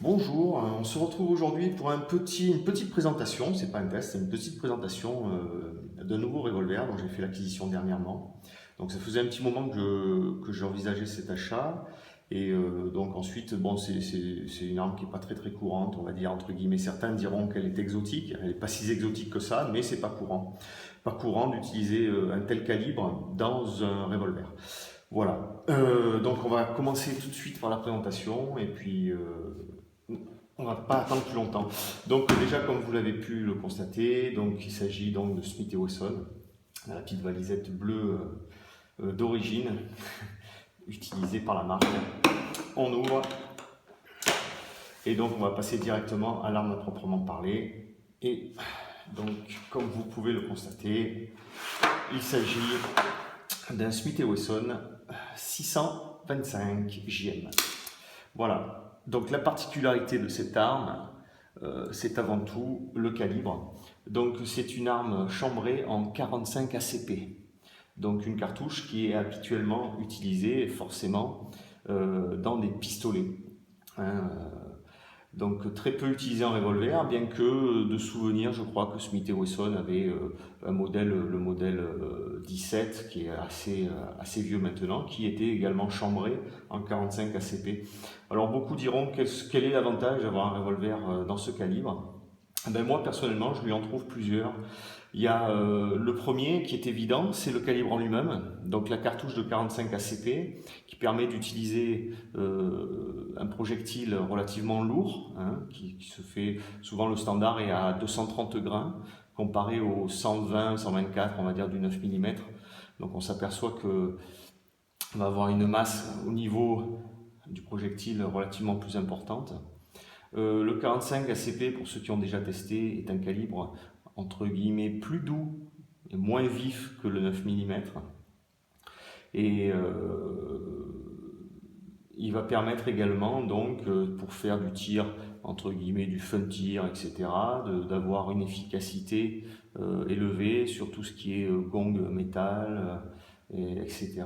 Bonjour, on se retrouve aujourd'hui pour une petite présentation, c'est pas un test, c'est une petite présentation d'un nouveau revolver dont j'ai fait l'acquisition dernièrement. Donc ça faisait un petit moment que j'envisageais cet achat et donc ensuite bon c'est une arme qui est pas très courante, on va dire entre guillemets. Certains diront qu'elle est exotique, elle n'est pas si exotique que ça, mais c'est pas courant d'utiliser un tel calibre dans un revolver. Voilà. Donc on va commencer tout de suite par la présentation et puis on va pas attendre plus longtemps. Donc déjà comme vous l'avez pu le constater, donc il s'agit donc de Smith & Wesson, la petite valisette bleue d'origine utilisée par la marque. On ouvre et donc on va passer directement à l'arme à proprement parler. Et donc comme vous pouvez le constater, il s'agit d'un Smith & Wesson 625 JM. Voilà. Donc la particularité de cette arme, c'est avant tout le calibre. Donc c'est une arme chambrée en 45 ACP. Donc une cartouche qui est habituellement utilisée forcément dans des pistolets. Hein. Donc très peu utilisé en revolver, bien que de souvenir, je crois que Smith & Wesson avait le modèle 17, qui est assez vieux maintenant, qui était également chambré en 45 ACP. Alors beaucoup diront quel est l'avantage d'avoir un revolver dans ce calibre. Ben moi personnellement, je lui en trouve plusieurs. Il y a le premier qui est évident, c'est le calibre en lui-même, donc la cartouche de 45 ACP qui permet d'utiliser un projectile relativement lourd, hein, qui se fait souvent, le standard est à 230 grains comparé au 120, 124, on va dire du 9 mm. Donc on s'aperçoit que on va avoir une masse au niveau du projectile relativement plus importante. Le 45 ACP, pour ceux qui ont déjà testé, est un calibre entre guillemets plus doux et moins vif que le 9 mm. Et il va permettre également, donc, pour faire du tir, entre guillemets, du fun tir, etc., d'avoir une efficacité élevée sur tout ce qui est gong métal, etc.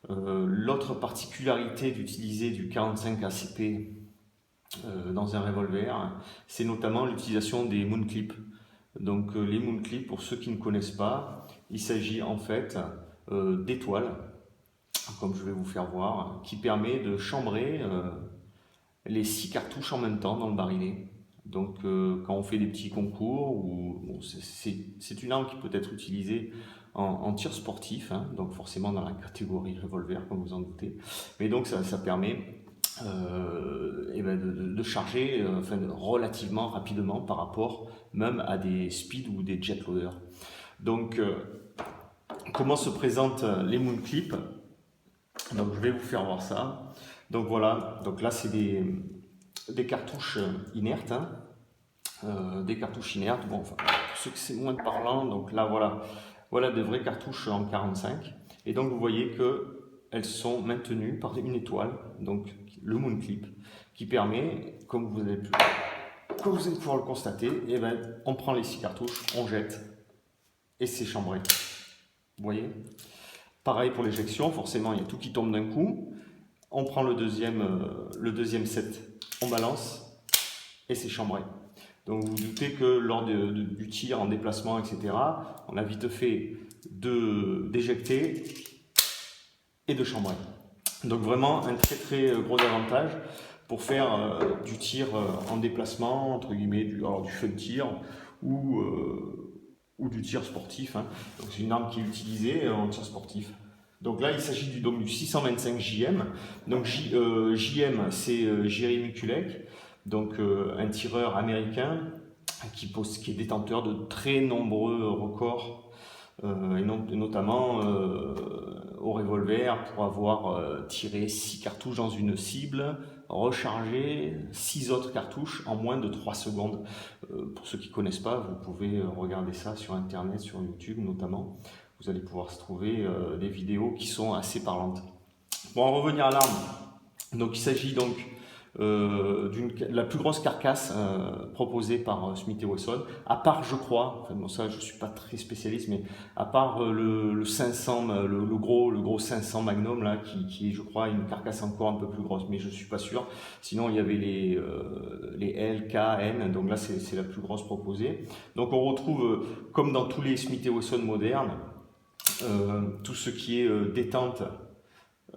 L'autre particularité d'utiliser du 45 ACP dans un revolver, c'est notamment l'utilisation des moon clips. Donc les moon clips, pour ceux qui ne connaissent pas, il s'agit en fait d'étoiles, comme je vais vous faire voir, qui permet de chambrer les 6 cartouches en même temps dans le barillet. Donc quand on fait des petits concours, c'est une arme qui peut être utilisée en tir sportif, hein, donc forcément dans la catégorie revolver, comme vous en doutez. Mais donc ça permet de charger relativement rapidement par rapport même à des speed ou des jet loaders. Donc comment se présentent les moon clips? Donc je vais vous faire voir ça. Donc voilà, donc là c'est des cartouches inertes, hein. Des cartouches inertes, bon, enfin, pour ceux que c'est moins parlant, donc là voilà des vraies cartouches en 45. Et donc vous voyez que elles sont maintenues par une étoile, donc le moon clip, qui permet, comme vous allez pouvoir le constater, et on prend les 6 cartouches, on jette, et c'est chambré. Vous voyez? Pareil pour l'éjection, forcément il y a tout qui tombe d'un coup. On prend le deuxième set, on balance, et c'est chambré. Donc vous vous doutez que lors du tir en déplacement, etc., on a vite fait d'éjecter et de chambrer. Donc vraiment un très gros avantage pour faire du tir en déplacement, entre guillemets, du fun tir ou du tir sportif, hein. Donc c'est une arme qui est utilisée en tir sportif. Donc là il s'agit du 625 JM. Donc JM c'est Jerry Mikulek, donc un tireur américain qui est détenteur de très nombreux records, et notamment au revolver, pour avoir tiré 6 cartouches dans une cible, rechargé 6 autres cartouches en moins de 3 secondes. Pour ceux qui ne connaissent pas, vous pouvez regarder ça sur internet, sur YouTube notamment. Vous allez pouvoir se trouver des vidéos qui sont assez parlantes. Bon, en revenir à l'arme, donc il s'agit donc la plus grosse carcasse proposée par Smith & Wesson, à part, je crois, enfin bon, ça je suis pas très spécialiste, mais à part le 500, le gros 500 Magnum là, qui est, je crois, une carcasse encore un peu plus grosse, mais je suis pas sûr. Sinon il y avait les L, K, N, donc là c'est la plus grosse proposée. Donc on retrouve, comme dans tous les Smith & Wesson modernes, tout ce qui est détente,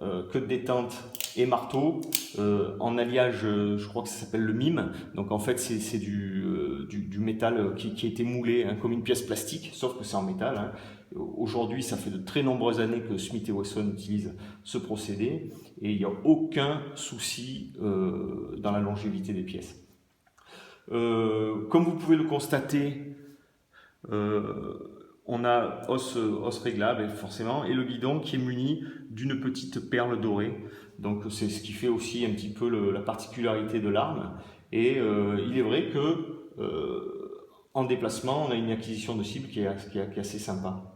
queue de détente et marteau, en alliage, je crois que ça s'appelle le mime. Donc en fait c'est du métal qui a été moulé, hein, comme une pièce plastique, sauf que c'est en métal, hein. Aujourd'hui, ça fait de très nombreuses années que Smith & Wesson utilise ce procédé et il n'y a aucun souci dans la longévité des pièces. Comme vous pouvez le constater, on a os réglable forcément, et le guidon qui est muni d'une petite perle dorée. Donc c'est ce qui fait aussi un petit peu la particularité de l'arme. Et il est vrai que en déplacement, on a une acquisition de cible qui est assez sympa.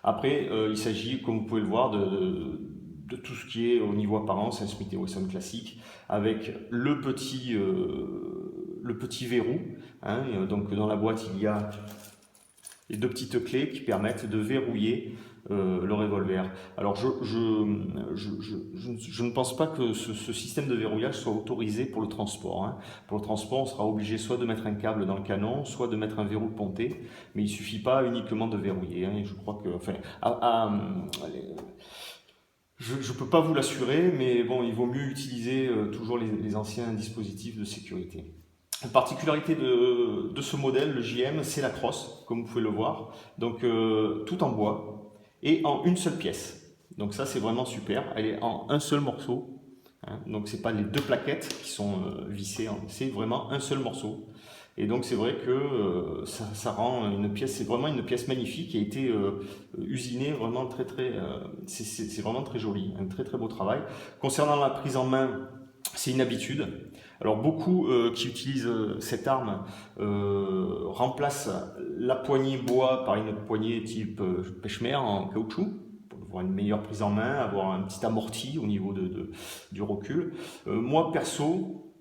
Après, il s'agit, comme vous pouvez le voir, de tout ce qui est au niveau apparence, un Smith & Wesson classique, avec le petit verrou, hein. Donc dans la boîte, il y a les deux petites clés qui permettent de verrouiller le revolver. Alors je ne pense pas que ce système de verrouillage soit autorisé pour le transport, hein. Pour le transport, on sera obligé soit de mettre un câble dans le canon, soit de mettre un verrou ponté, mais il ne suffit pas uniquement de verrouiller, hein. Et je crois que, enfin, je ne peux pas vous l'assurer, mais bon, il vaut mieux utiliser toujours les anciens dispositifs de sécurité. La particularité de ce modèle, le JM, c'est la crosse, comme vous pouvez le voir. Donc tout en bois et en une seule pièce. Donc ça, c'est vraiment super. Elle est en un seul morceau, hein. Donc c'est pas les deux plaquettes qui sont vissées, c'est vraiment un seul morceau. Et donc c'est vrai que ça rend une pièce, c'est vraiment une pièce magnifique qui a été usinée vraiment c'est vraiment très joli, un très très beau travail. Concernant la prise en main, c'est une habitude. Alors beaucoup qui utilisent cette arme remplacent la poignée bois par une poignée type pêche-mer en caoutchouc pour avoir une meilleure prise en main, avoir un petit amorti au niveau du recul. Moi perso,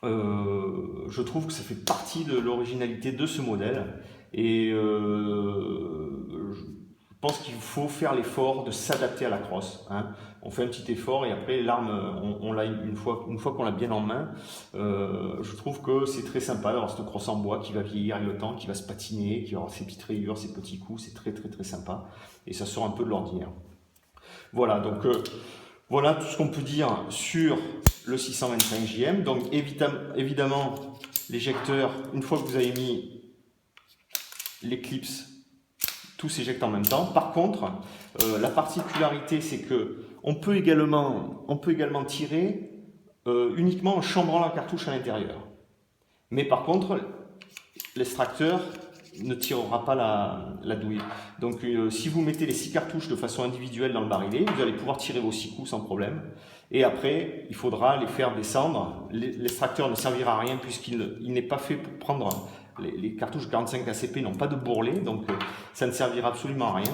je trouve que ça fait partie de l'originalité de ce modèle et je pense qu'il faut faire l'effort de s'adapter à la crosse, hein. On fait un petit effort et après l'arme, on l'a une fois qu'on l'a bien en main. Je trouve que c'est très sympa d'avoir cette crosse en bois qui va vieillir avec le temps, qui va se patiner, qui va avoir ses petites rayures, ses petits coups. C'est très très très sympa et ça sort un peu de l'ordinaire. Voilà, donc voilà tout ce qu'on peut dire sur le 625 JM. Donc évidemment, l'éjecteur, une fois que vous avez mis les clips, tout s'éjecte en même temps. Par contre, la particularité, c'est que on peut également tirer uniquement en chambrant la cartouche à l'intérieur. Mais par contre, l'extracteur ne tirera pas la douille. Donc si vous mettez les 6 cartouches de façon individuelle dans le barillet, vous allez pouvoir tirer vos 6 coups sans problème. Et après, il faudra les faire descendre. L'extracteur ne servira à rien puisqu'il n'est pas fait pour prendre les cartouches 45 ACP, n'ont pas de bourrelet, donc ça ne servira absolument à rien.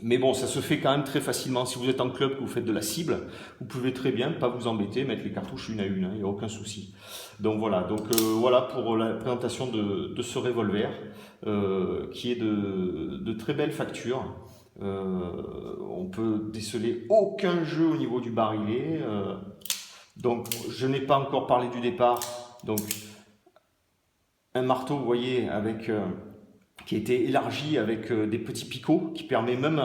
Mais bon, ça se fait quand même très facilement. Si vous êtes en club, que vous faites de la cible, vous pouvez très bien, pas vous embêter, mettre les cartouches une à une, hein, il n'y a aucun souci. Donc voilà, voilà pour la présentation de ce revolver, qui est de très belle facture. On peut déceler aucun jeu au niveau du barillet. Donc je n'ai pas encore parlé du départ. Donc un marteau, vous voyez, avec qui a été élargi avec des petits picots, qui permet même,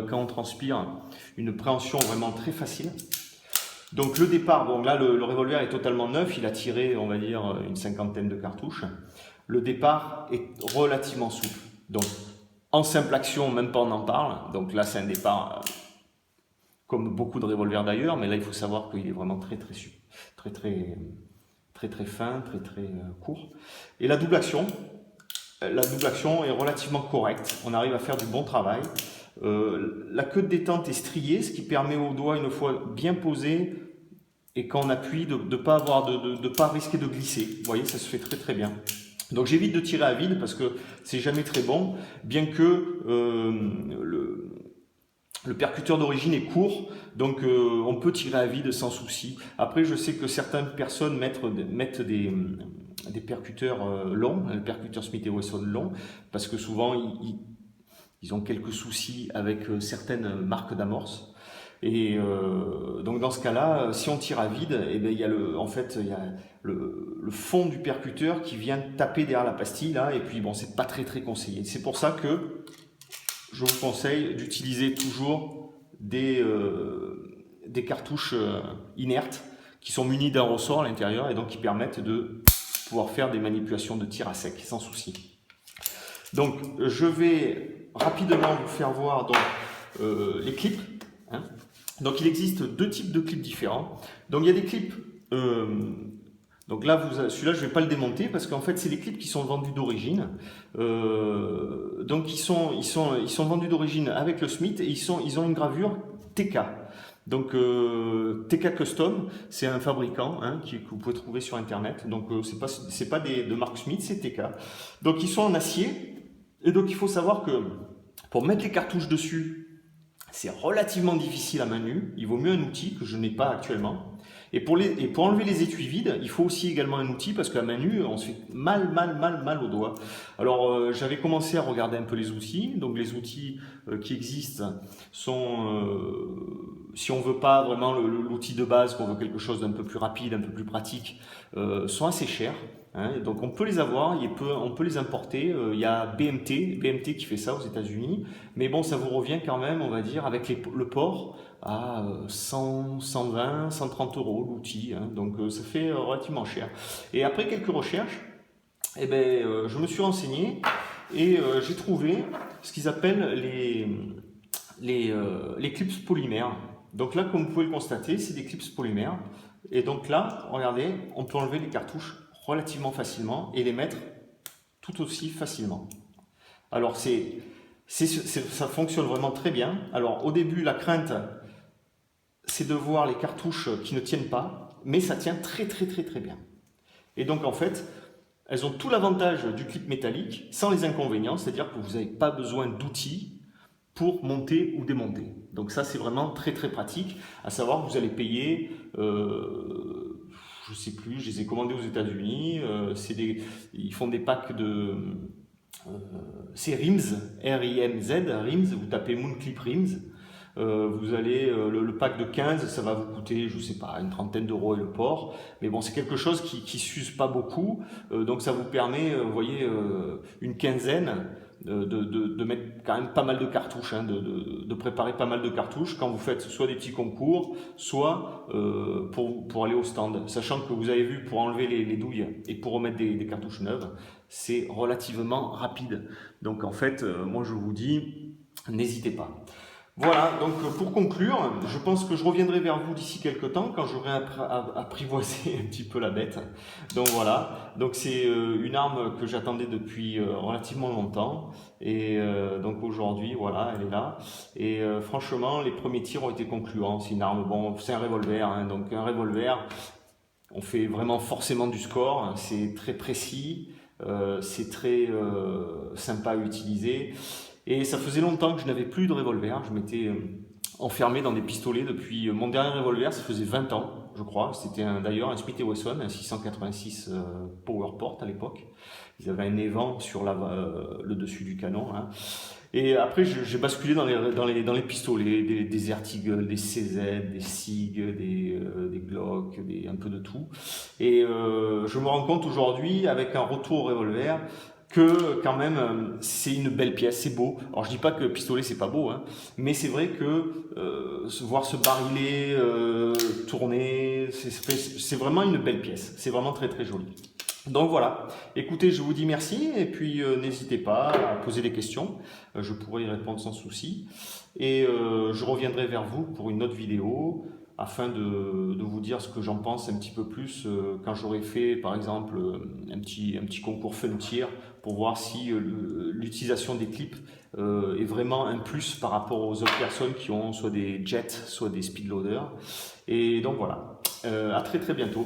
quand on transpire, une préhension vraiment très facile. Donc le départ, bon là le revolver est totalement neuf, il a tiré, on va dire, une 50aine de cartouches. Le départ est relativement souple. Donc en simple action, même pas on en parle. Donc là c'est un départ comme beaucoup de revolvers d'ailleurs, mais là il faut savoir qu'il est vraiment très fin, très court. Et la double action est relativement correcte. On arrive à faire du bon travail. La queue de détente est striée, ce qui permet au doigt, une fois bien posé, et quand on appuie, de ne pas risquer de glisser. Vous voyez, ça se fait très bien. Donc j'évite de tirer à vide parce que c'est jamais très bon, bien que Le percuteur d'origine est court, donc on peut tirer à vide sans souci. Après, je sais que certaines personnes mettent des percuteurs longs, un percuteur Smith & Wesson long, parce que souvent ils ont quelques soucis avec certaines marques d'amorce. Et donc dans ce cas-là, si on tire à vide, eh bien, il y a le fond du percuteur qui vient taper derrière la pastille là, et puis bon, c'est pas très conseillé. C'est pour ça que je vous conseille d'utiliser toujours des cartouches inertes qui sont munies d'un ressort à l'intérieur et donc qui permettent de pouvoir faire des manipulations de tir à sec sans souci. Donc je vais rapidement vous faire voir donc, les clips. Hein. Donc il existe deux types de clips différents. Donc il y a des clips... donc là, celui-là, je ne vais pas le démonter parce qu'en fait, c'est des clips qui sont vendus d'origine. Donc ils sont vendus d'origine avec le Smith et ils ont une gravure TK. Donc TK Custom, c'est un fabricant que vous pouvez trouver sur internet. Donc c'est pas de marque Smith, c'est TK. Donc ils sont en acier et donc il faut savoir que pour mettre les cartouches dessus, c'est relativement difficile à main nue. Il vaut mieux un outil que je n'ai pas actuellement. Et pour enlever les étuis vides, il faut aussi également un outil parce qu'à main nue, on se fait mal aux doigts. Alors j'avais commencé à regarder un peu les outils. Donc les outils qui existent sont, si on veut pas vraiment l'outil de base, qu'on veut quelque chose d'un peu plus rapide, un peu plus pratique, sont assez chers. Hein, donc on peut les avoir, on peut les importer. Il y a BMT qui fait ça aux États-Unis, mais bon, ça vous revient quand même, on va dire, avec le port à 100, 120, 130 euros l'outil. Hein, donc ça fait relativement cher. Et après quelques recherches, eh ben, je me suis renseigné et j'ai trouvé ce qu'ils appellent les clips polymères. Donc là, comme vous pouvez le constater, c'est des clips polymères. Et donc là, regardez, on peut enlever les cartouches relativement facilement et les mettre tout aussi facilement. Alors ça fonctionne vraiment très bien. Alors au début, la crainte, c'est de voir les cartouches qui ne tiennent pas, mais ça tient très bien. Et donc en fait, elles ont tout l'avantage du clip métallique sans les inconvénients, c'est-à-dire que vous n'avez pas besoin d'outils pour monter ou démonter. Donc ça, c'est vraiment très pratique, à savoir que vous allez payer... je sais plus, je les ai commandés aux États-Unis. Ils font des packs de. C'est Rims, R-I-M-Z, Rims. Vous tapez Moonclip Rims. Vous allez le pack de 15, ça va vous coûter, je sais pas, une trentaine d'euros et le port. Mais bon, c'est quelque chose qui s'use pas beaucoup. Donc ça vous permet, vous voyez, une quinzaine. De mettre quand même pas mal de cartouches, hein, de préparer pas mal de cartouches quand vous faites soit des petits concours, soit pour aller au stand. Sachant que vous avez vu, pour enlever les douilles et pour remettre des cartouches neuves, c'est relativement rapide. Donc en fait, moi je vous dis, n'hésitez pas. Voilà, donc pour conclure, je pense que je reviendrai vers vous d'ici quelques temps quand j'aurai apprivoisé un petit peu la bête. Donc voilà, donc c'est une arme que j'attendais depuis relativement longtemps et donc aujourd'hui, voilà, elle est là. Et franchement, les premiers tirs ont été concluants. C'est une arme, bon, c'est un revolver, hein, donc un revolver, on fait vraiment forcément du score, hein, c'est très précis, c'est très sympa à utiliser. Et ça faisait longtemps que je n'avais plus de revolver. Je m'étais enfermé dans des pistolets depuis mon dernier revolver, ça faisait 20 ans, je crois. C'était d'ailleurs un Smith & Wesson, un 686 Powerport à l'époque. Ils avaient un évent sur le dessus du canon. Hein. Et après, j'ai basculé dans les pistolets, des Desert Eagle, des CZ, des SIG, des Glock, un peu de tout. Et je me rends compte aujourd'hui, avec un retour au revolver, que quand même c'est une belle pièce, c'est beau. Alors je dis pas que le pistolet c'est pas beau, hein, mais c'est vrai que voir ce barillet tourner, c'est vraiment une belle pièce. C'est vraiment très joli. Donc voilà, écoutez, je vous dis merci et puis n'hésitez pas à poser des questions, je pourrai y répondre sans souci. Et je reviendrai vers vous pour une autre vidéo afin de vous dire ce que j'en pense un petit peu plus quand j'aurai fait par exemple un petit concours fun tir pour voir si l'utilisation des clips est vraiment un plus par rapport aux autres personnes qui ont soit des jets, soit des speedloaders. Et donc voilà, à très bientôt.